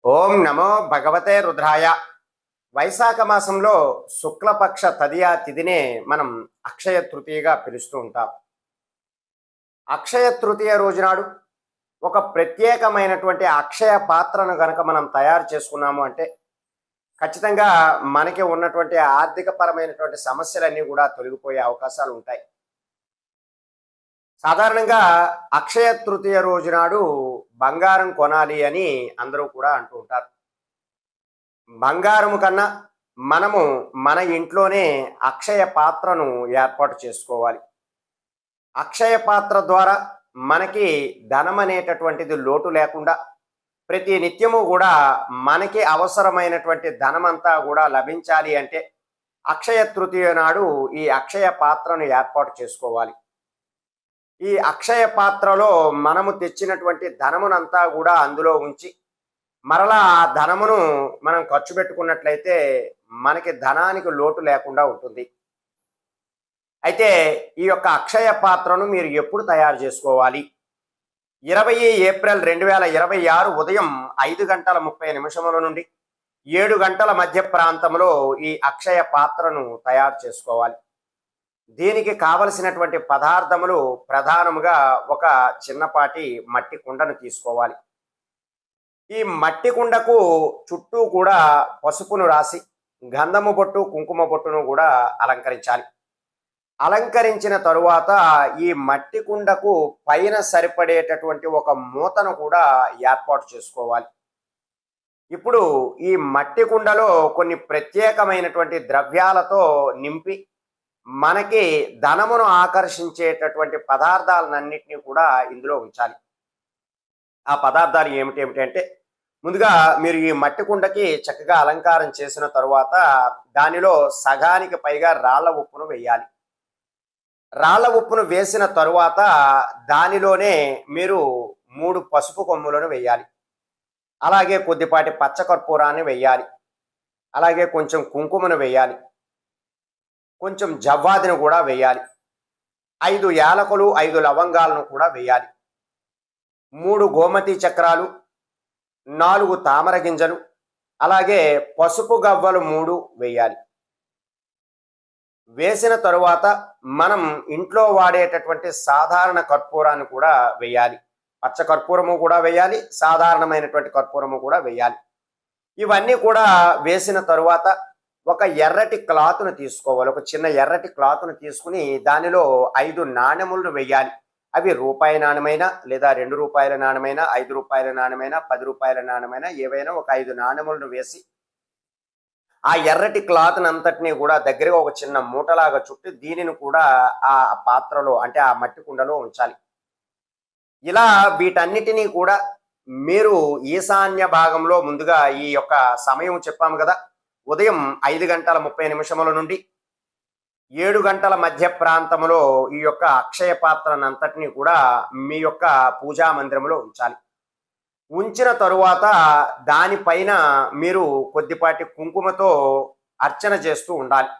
ఓం నమో భగవతే రుద్రాయ. వైశాఖ మాసంలో శుక్లపక్ష తదియా తిథినే మనం అక్షయ తృతీయగా పిలుస్తూ ఉంటాం. అక్షయ తృతీయ రోజునాడు ఒక ప్రత్యేకమైనటువంటి అక్షయ పాత్రను గనక మనం తయారు చేసుకున్నాము అంటే ఖచ్చితంగా మనకి ఉన్నటువంటి ఆర్థిక పరమైనటువంటి సమస్యలన్నీ కూడా తొలగిపోయే అవకాశాలు ఉంటాయి. సాధారణంగా అక్షయ తృతీయ రోజునాడు బంగారం కొనాలి అని అందరూ కూడా అంటూ ఉంటారు. బంగారము కన్నా మనము మన ఇంట్లోనే అక్షయ పాత్రను ఏర్పాటు చేసుకోవాలి. అక్షయ పాత్ర ద్వారా మనకి ధనం అనేటటువంటిది లోటు లేకుండా ప్రతి నిత్యము కూడా మనకి అవసరమైనటువంటి ధనమంతా కూడా లభించాలి అంటే అక్షయ తృతీయ నాడు ఈ అక్షయ పాత్రను ఏర్పాటు చేసుకోవాలి. ఈ అక్షయ పాత్రలో మనము తెచ్చినటువంటి ధనమునంతా కూడా అందులో ఉంచి మరలా ఆ ధనమును మనం ఖర్చు పెట్టుకున్నట్లయితే మనకి ధనానికి లోటు లేకుండా ఉంటుంది. అయితే ఈ యొక్క అక్షయ పాత్రను మీరు ఎప్పుడు తయారు చేసుకోవాలి? 20 ఏప్రిల్ 2026 ఉదయం 5 గంటల 30 నిమిషముల నుండి 7 గంటల మధ్య ప్రాంతంలో ఈ అక్షయ పాత్రను తయారు చేసుకోవాలి. దీనికి కావలసినటువంటి పదార్థములు ప్రధానముగా ఒక చిన్నపాటి మట్టి కుండను తీసుకోవాలి. ఈ మట్టి కుండకు చుట్టూ కూడా పసుపును రాసి గంధము బొట్టు కుంకుమ బొట్టును కూడా అలంకరించాలి. అలంకరించిన తరువాత ఈ మట్టి కుండకు పైన సరిపడేటటువంటి ఒక మూతను కూడా ఏర్పాటు చేసుకోవాలి. ఇప్పుడు ఈ మట్టి కుండలో కొన్ని ప్రత్యేకమైనటువంటి ద్రవ్యాలతో నింపి మనకి ధనమును ఆకర్షించేటటువంటి పదార్థాలన్నింటినీ కూడా ఇందులో ఉంచాలి. ఆ పదార్థాలు ఏమిటంటే ముందుగా మీరు ఈ మట్టి కుండకి చక్కగా అలంకారం చేసిన తరువాత దానిలో సగానికి పైగా రాళ్ల ఉప్పును వేయాలి. రాళ్ల ఉప్పును వేసిన తరువాత దానిలోనే మీరు 3 పసుపు కొమ్ములను వేయాలి. అలాగే కొద్దిపాటి పచ్చకర్పూరాన్ని వేయాలి. అలాగే కొంచెం కుంకుమను వేయాలి. కొంచెం జవ్వాదిని కూడా వేయాలి. 5 యాలకులు 5 లవంగాలను కూడా వేయాలి. 3 గోమతి చక్రాలు, 4 తామర గింజలు, అలాగే పసుపు గవ్వలు 3 వేయాలి. వేసిన తరువాత మనం ఇంట్లో వాడేటటువంటి సాధారణ కర్పూరాన్ని కూడా వేయాలి. పచ్చ కర్పూరము కూడా వేయాలి, సాధారణమైనటువంటి కర్పూరము కూడా వేయాలి. ఇవన్నీ కూడా వేసిన తరువాత ఒక ఎర్రటి క్లాత్ను తీసుకోవాలి. ఒక చిన్న ఎర్రటి క్లాత్ను తీసుకుని దానిలో 5 నాణెములను వేయాలి. అవి రూపాయి నాణ్యమైనా లేదా 2 రూపాయల నాణ్యమైనా 5 రూపాయల నాణ్యమైనా 10 రూపాయల నాణ్యమైనా ఏవైనా ఒక 5 నాణెములను వేసి ఆ ఎర్రటి క్లాత్ని అంతటినీ కూడా దగ్గరగా ఒక చిన్న మూటలాగా చుట్టి దీనిని కూడా ఆ పాత్రలో అంటే ఆ మట్టి కుండలో ఉంచాలి. ఇలా వీటన్నిటినీ కూడా మీరు ఈశాన్య భాగంలో ముందుగా ఈ యొక్క సమయం చెప్పాము కదా, ఉదయం 5 గంటల 30 నిమిషముల నుండి 7 గంటల మధ్య ప్రాంతంలో ఈ యొక్క అక్షయ పాత్రనంతటినీ కూడా మీ యొక్క పూజా మందిరంలో ఉంచాలి. ఉంచిన తరువాత దానిపైన మీరు కొద్దిపాటి కుంకుమతో అర్చన చేస్తూ ఉండాలి.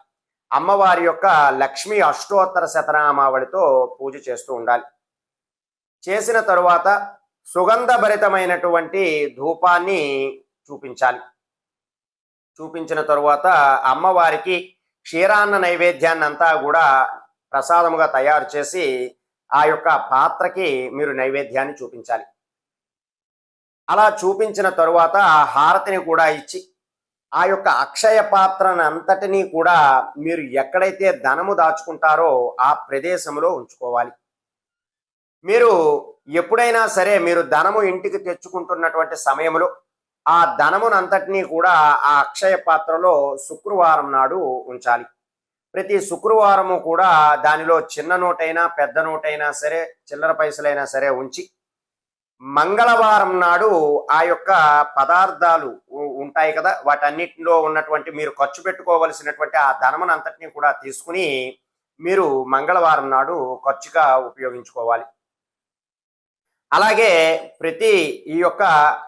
అమ్మవారి యొక్క లక్ష్మీ అష్టోత్తర శతనామావళితో పూజ చేస్తూ ఉండాలి. చేసిన తరువాత సుగంధభరితమైనటువంటి ధూపాన్ని చూపించాలి. చూపించిన తరువాత అమ్మవారికి క్షీరాన్న నైవేద్యాన్ని అంతా కూడా ప్రసాదముగా తయారు చేసి ఆ యొక్క పాత్రకి మీరు నైవేద్యాన్ని చూపించాలి. అలా చూపించిన తరువాత ఆ హారతిని కూడా ఇచ్చి ఆ యొక్క అక్షయ పాత్రను అంతటినీ కూడా మీరు ఎక్కడైతే ధనము దాచుకుంటారో ఆ ప్రదేశంలో ఉంచుకోవాలి. మీరు ఎప్పుడైనా సరే మీరు ధనము ఇంటికి తెచ్చుకుంటున్నటువంటి సమయంలో ఆ ధనమునంతటినీ కూడా ఆ అక్షయ పాత్రలో శుక్రవారం నాడు ఉంచాలి. ప్రతి శుక్రవారము కూడా దానిలో చిన్న నోటైనా పెద్ద నోటైనా సరే చిల్లర పైసలైనా సరే ఉంచి మంగళవారం నాడు ఆ యొక్క పదార్థాలు ఉంటాయి కదా, వాటన్నిటిలో ఉన్నటువంటి మీరు ఖర్చు పెట్టుకోవలసినటువంటి ఆ ధనమునంతటినీ కూడా తీసుకుని మీరు మంగళవారం నాడు ఖర్చుగా ఉపయోగించుకోవాలి. అలాగే ఈ యొక్క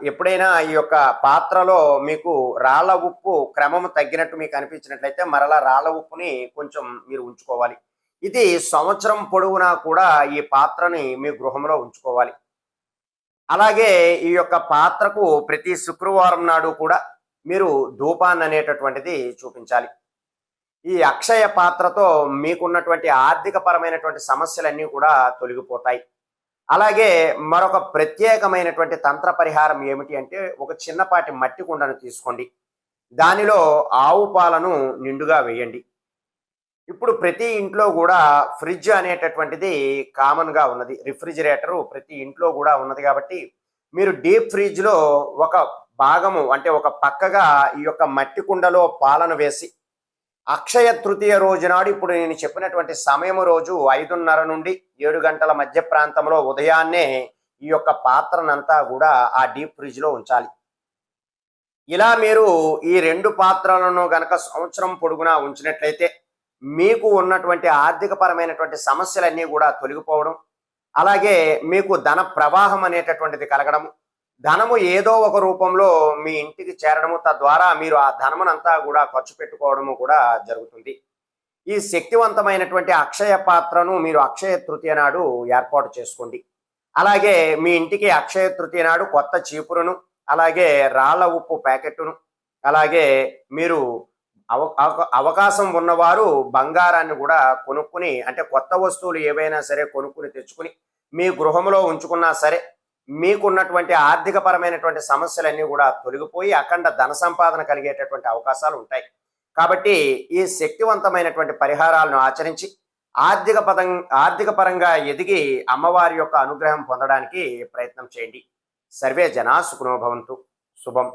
ఎప్పుడైనా ఈ యొక్క పాత్రలో మీకు రాళ్ల ఉప్పు క్రమము తగ్గినట్టు మీకు అనిపించినట్లయితే మరలా రాళ్ల ఉప్పుని కొంచెం మీరు ఉంచుకోవాలి. ఇది సంవత్సరం పొడవునా కూడా ఈ పాత్రని మీ గృహంలో ఉంచుకోవాలి. అలాగే ఈ యొక్క పాత్రకు ప్రతి శుక్రవారం నాడు కూడా మీరు ధూపాన్ని అనేటటువంటిది చూపించాలి. ఈ అక్షయ పాత్రతో మీకున్నటువంటి ఆర్థిక పరమైనటువంటి సమస్యలన్నీ కూడా తొలగిపోతాయి. అలాగే మరొక ప్రత్యేకమైనటువంటి తంత్ర పరిహారం ఏమిటి అంటే, ఒక చిన్నపాటి మట్టి కుండను తీసుకోండి. దానిలో ఆవు పాలను నిండుగా వేయండి. ఇప్పుడు ప్రతి ఇంట్లో కూడా ఫ్రిడ్జ్ అనేటటువంటిది కామన్‌గా ఉన్నది. రిఫ్రిజిరేటరు ప్రతి ఇంట్లో కూడా ఉన్నది కాబట్టి, మీరు డీప్ ఫ్రిడ్జ్‌లో ఒక భాగము అంటే ఒక పక్కగా ఈ యొక్క మట్టి కుండలో పాలను వేసి, అక్షయ తృతీయ రోజు నాడు ఇప్పుడు నేను చెప్పినటువంటి సమయం రోజు 5:30 నుండి 7 గంటల మధ్య ప్రాంతంలో ఉదయాన్నే ఈ యొక్క పాత్రనంతా కూడా ఆ డీప్ ఫ్రిడ్జ్‌లో ఉంచాలి. ఇలా మీరు ఈ 2 పాత్రలను గనక సంవత్సరం పొడుగునా ఉంచినట్లయితే, మీకు ఉన్నటువంటి ఆర్థిక పరమైనటువంటి సమస్యలన్నీ కూడా తొలగిపోవడం, అలాగే మీకు ధన ప్రవాహం అనేటటువంటిది కలగడం, ధనము ఏదో ఒక రూపంలో మీ ఇంటికి చేరడము, తద్వారా మీరు ఆ ధనమునంతా కూడా ఖర్చు పెట్టుకోవడము కూడా జరుగుతుంది. ఈ శక్తివంతమైనటువంటి అక్షయ పాత్రను మీరు అక్షయ తృతీయ నాడు ఏర్పాటు చేసుకోండి. అలాగే మీ ఇంటికి అక్షయ తృతీయ నాడు కొత్త చీపురును, అలాగే రాళ్ళ ఉప్పు ప్యాకెట్టును, అలాగే మీరు అవకాశం ఉన్నవారు బంగారాన్ని కూడా కొనుక్కుని, అంటే కొత్త వస్తువులు ఏవైనా సరే కొనుక్కుని తెచ్చుకుని మీ గృహంలో ఉంచుకున్నా సరే, మీకున్నటువంటి ఆర్థిక పరమైనటువంటి సమస్యలన్నీ కూడా తొలగిపోయి అఖండ ధన సంపాదన కలిగేటటువంటి అవకాశాలు ఉంటాయి. కాబట్టి ఈ శక్తివంతమైనటువంటి పరిహారాలను ఆచరించి ఆర్థిక పరంగా ఎదిగి అమ్మవారి యొక్క అనుగ్రహం పొందడానికి ప్రయత్నం చేయండి. సర్వే జనా సుఖినో భవంతు. శుభం.